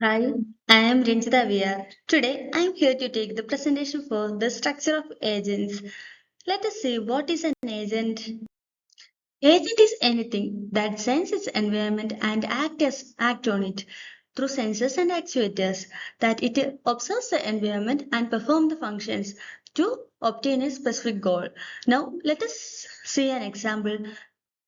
Hi, I am Ranjita VR. Today I am here to take the presentation for the structure of agents. Let us see what is an agent. Agent is anything that senses its environment and act on it through sensors and actuators, that it observes the environment and perform the functions to obtain a specific goal. Now let us see an example.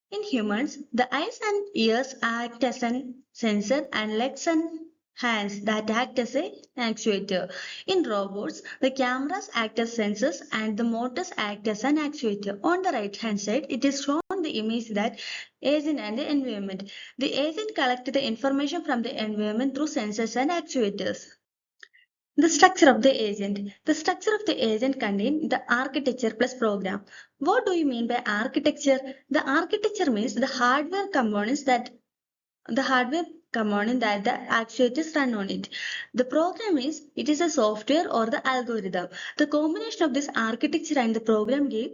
In humans, the eyes and ears act as an sensor and legs and hands that act as an actuator. In robots, the cameras act as sensors and the motors act as an actuator. On the right hand side, it is shown the image that agent and the environment. The agent collects the information from the environment through sensors and actuators. The structure of the agent. The structure of the agent contains the architecture plus program. What do you mean by architecture? The architecture means the hardware component that the actuators run on it. The program is it is a software or the algorithm. The combination of this architecture and the program give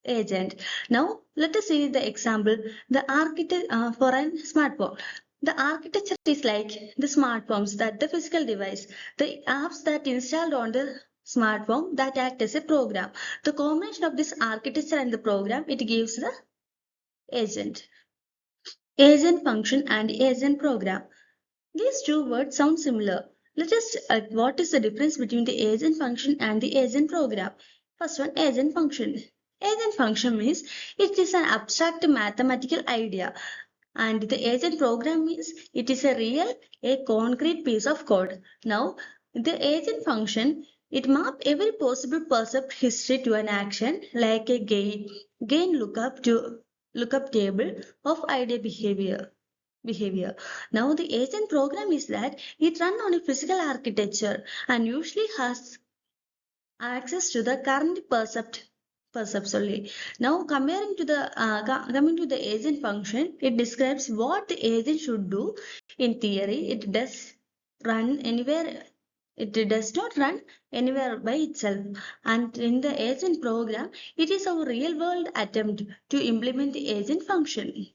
agent. Now let us see the example. The architect for a smartphone. The architecture is like the smartphones that the physical device, the apps that installed on the smartphone that act as a program. The combination of this architecture and the program it gives the agent. Agent function and agent program. These two words sound similar. Let us what is the difference between the agent function and the agent program? First one, agent function. Agent function means it is an abstract mathematical idea, and the agent program means it is a concrete piece of code. Now, the agent function it map every possible perceived history to an action like a gain lookup table of idea behavior. Now the agent program is that it run on a physical architecture and usually has access to the current percepts only. Now coming to the agent function, it describes what the agent should do. In theory, run anywhere. It does not run anywhere by itself. And in the agent program, it is our real world attempt to implement the agent function.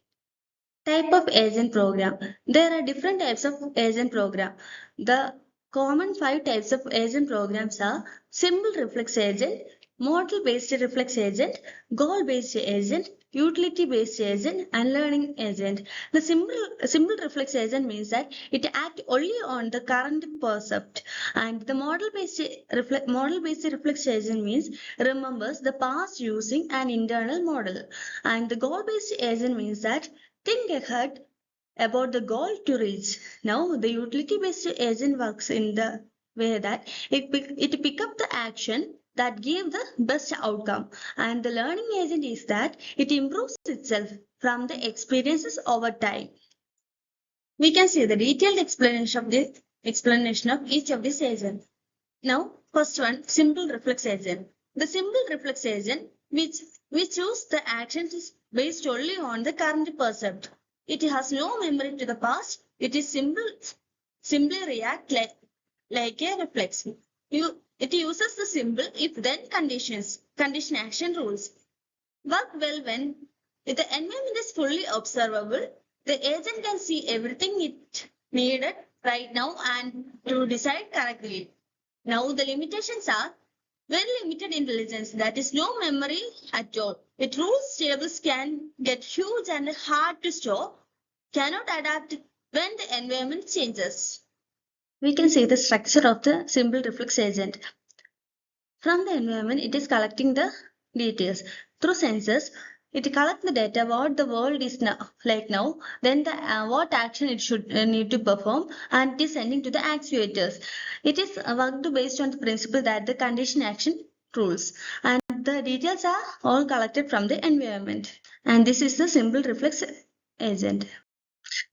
Type of agent program. There are different types of agent program. The common five types of agent programs are simple reflex agent, model based reflex agent, goal based agent, utility based agent, and learning agent. The simple reflex agent means that it acts only on the current percept, and the model based reflex agent means remembers the past using an internal model, and the goal based agent means that think ahead about the goal to reach. Now, the utility-based agent works in the way that it pick up the action that give the best outcome, and the learning agent is that it improves itself from the experiences over time. We can see the detailed explanation of each of these agents. Now, first one, simple reflex agent. The simple reflex agent, which choose the actions is based only on the current percept. It has no memory to the past. It is simply react like a reflex. It uses the simple if-then condition action rules. Work well when if the environment is fully observable, the agent can see everything it needed right now and to decide correctly. Now the limitations are very limited intelligence, that is no memory at all. It rules tables can get huge and hard to store, cannot adapt when the environment changes. We can see the structure of the simple reflex agent. From the environment, it is collecting the details. Through sensors, it collects the data what the world is now, then the what action it should need to perform, and it is sending to the actuators. It is worked based on the principle that the condition action rules, and the details are all collected from the environment. And this is the simple reflex agent.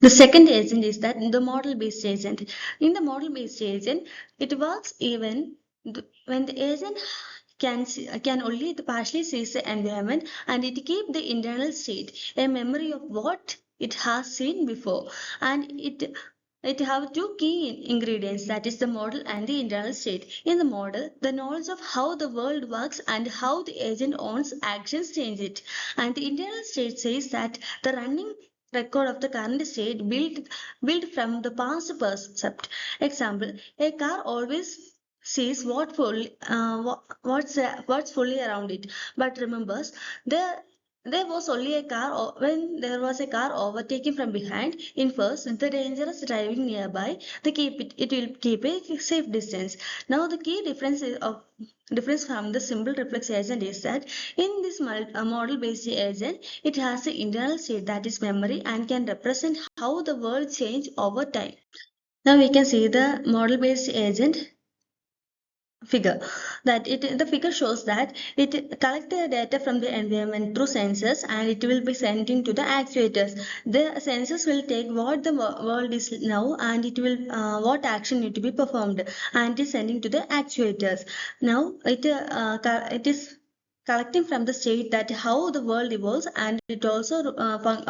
The second agent is that the model based agent. In the model based agent, it works even when the agent can only partially see the environment, and it keep the internal state, a memory of what it has seen before, and it have two key ingredients, that is the model and the internal state. In the model, the knowledge of how the world works and how the agent owns actions change it, and the internal state says that the running record of the current state built from the past percept. Example: a car always sees what's fully around it, but remembers there there was only a car when there was a car overtaking from behind. Infers the dangerous driving nearby. It will keep a safe distance. Now the key difference from the simple reflex agent is that in this model based agent, it has an internal state that is memory and can represent how the world changed over time. Now we can see the model based agent figure. The figure shows that it collects the data from the environment through sensors, and it will be sending to the actuators. The sensors will take what the world is now, and it will what action need to be performed, and it is sending to the actuators. Now it is collecting from the state that how the world evolves, and it also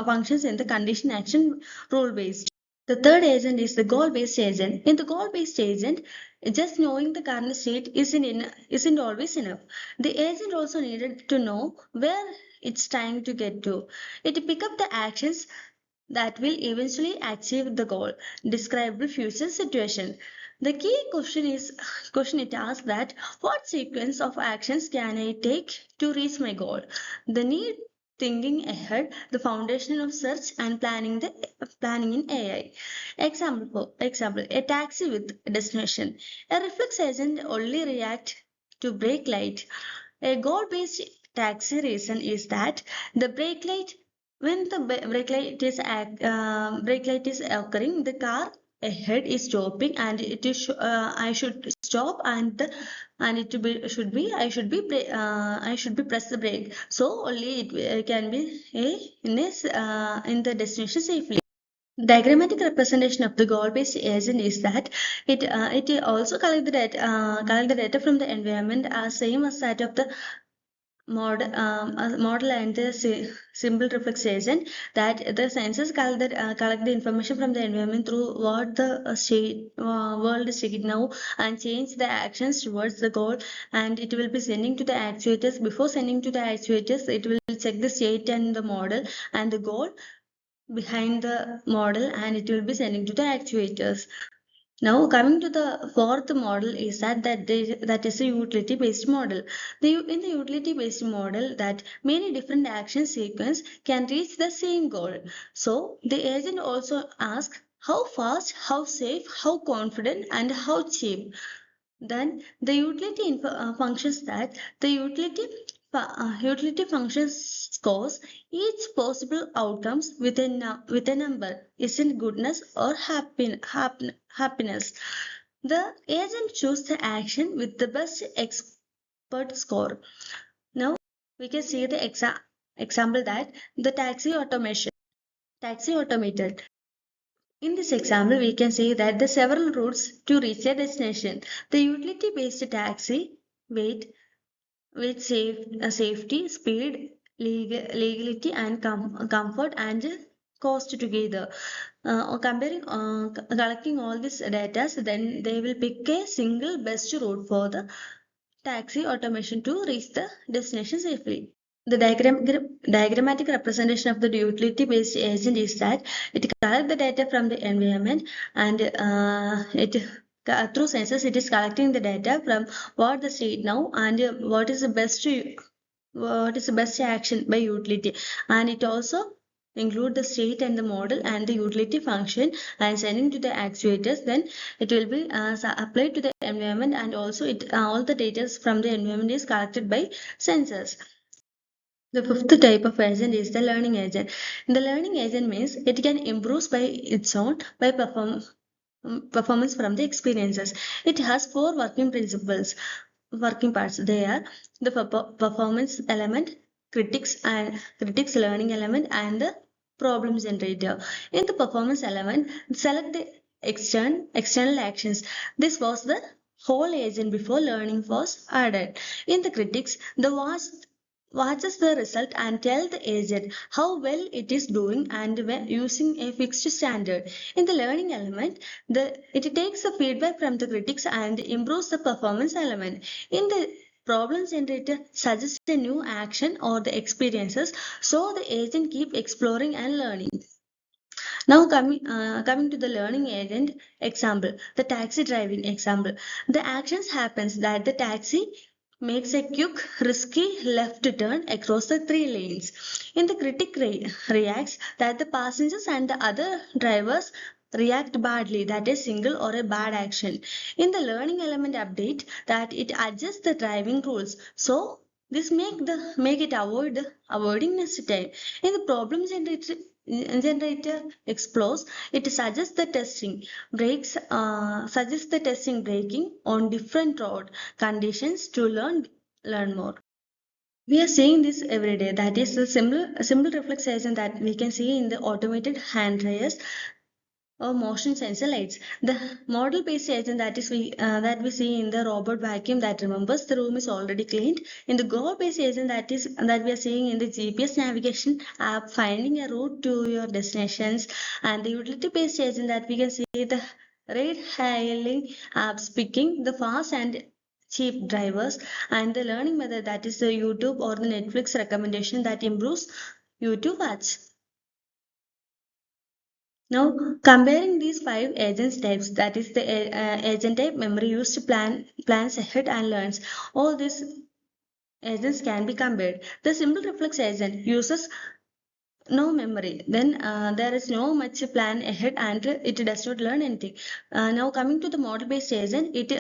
functions in the condition action rule based. The third agent is the goal-based agent. In the goal-based agent, just knowing the current state isn't always enough. The agent also needed to know where it's trying to get to. It pick up the actions that will eventually achieve the goal. Describe the future situation. The key question it asks that what sequence of actions can I take to reach my goal? The need thinking ahead, the foundation of search and planning in AI. Example, a taxi with destination. A reflex agent only react to brake light. A goal-based taxi reason is that the brake light, when the brake light is occurring, the car ahead is stopping, and I should stop, and it should be I should be press the brake, so only it can be in the destination safely. Diagrammatic representation of the goal-based agent is that it also collect the data from the environment as same as that of the model and the simple reflex agent, that the sensors collect the information from the environment through what the world is taking now, and change the actions towards the goal, and it will be sending to the actuators. Before sending to the actuators, it will check the state and the model and the goal behind the model, and it will be sending to the actuators. Now coming to the fourth model is that is a utility based model. In the utility based model, that many different action sequence can reach the same goal. So the agent also asks how fast, how safe, how confident, and how cheap. Then the functions that the utility functions scores each possible outcomes with with a number. Isn't goodness or happiness? The agent chooses the action with the best expert score. Now we can see the example that the taxi automated. In this example, we can say that the several routes to reach a destination. The utility-based taxi wait with safety, speed, legality, and comfort and cost together. Collecting all this data, so then they will pick a single best route for the taxi automation to reach the destination safely. The diagrammatic representation of the utility-based agent is that it collects the data from the environment, and it through sensors it is collecting the data from what the state now, and what is the best action by utility, and it also include the state and the model and the utility function, and sending to the actuators. Then it will be applied to the environment, and also all the data from the environment is collected by sensors. The fifth type of agent is the learning agent. The learning agent means it can improve by its own by performance from the experiences. It has four working parts. They are the performance element, critics learning element, and the problem generator. In the performance element, select the external actions. This was the whole agent before learning was added. In the critics, the watches the result and tell the agent how well it is doing, and when using a fixed standard. In the learning element, it takes the feedback from the critics and improves the performance element. In the problem generator, suggests a new action or the experiences, so the agent keep exploring and learning. Now coming to the learning agent example, the taxi driving example. The actions happens that the taxi makes a quick, risky left turn across the 3 lanes. In the critic reacts that the passengers and the other drivers react badly, that is single or a bad action. In the learning element update, that it adjusts the driving rules. So this make it avoiding next time. In the problem generator explores, it suggests the testing braking on different road conditions to learn more. We are seeing this every day. That is a simple reflexation that we can see in the automated hand dryers or motion sensor lights. The model-based agent that we see in the robot vacuum that remembers the room is already cleaned. In the goal-based agent that we are seeing in the GPS navigation app finding a route to your destinations, and the utility-based agent that we can see the ride-hailing apps picking the fast and cheap drivers, and the learning method that is the YouTube or the Netflix recommendation that improves YouTube watch. Now, comparing these 5 agents types, that is the agent type memory used to plans ahead and learns. All these agents can be compared. The simple reflex agent uses no memory, then there is no much plan ahead and it does not learn anything. Now coming to the model based agent, it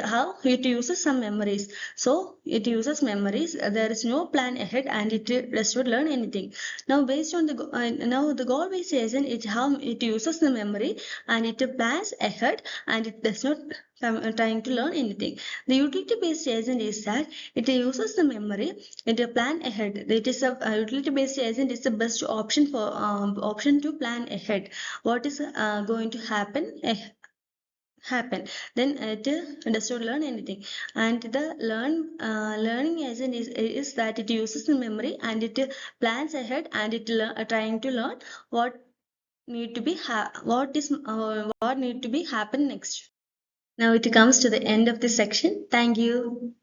uses some memories, so it uses memories. There is no plan ahead and it does not learn anything. Now based on the goal based agent, it uses the memory and it plans ahead and it does not trying to learn anything. The utility based agent is that it uses the memory, it plan ahead. It is a utility based agent is the best option for option to plan ahead what is going to happen. Then it does not learn anything. And the learning agent is that it uses the memory and it plans ahead and it trying to learn what need to be what need to be happen next. Now it comes to the end of this section. Thank you.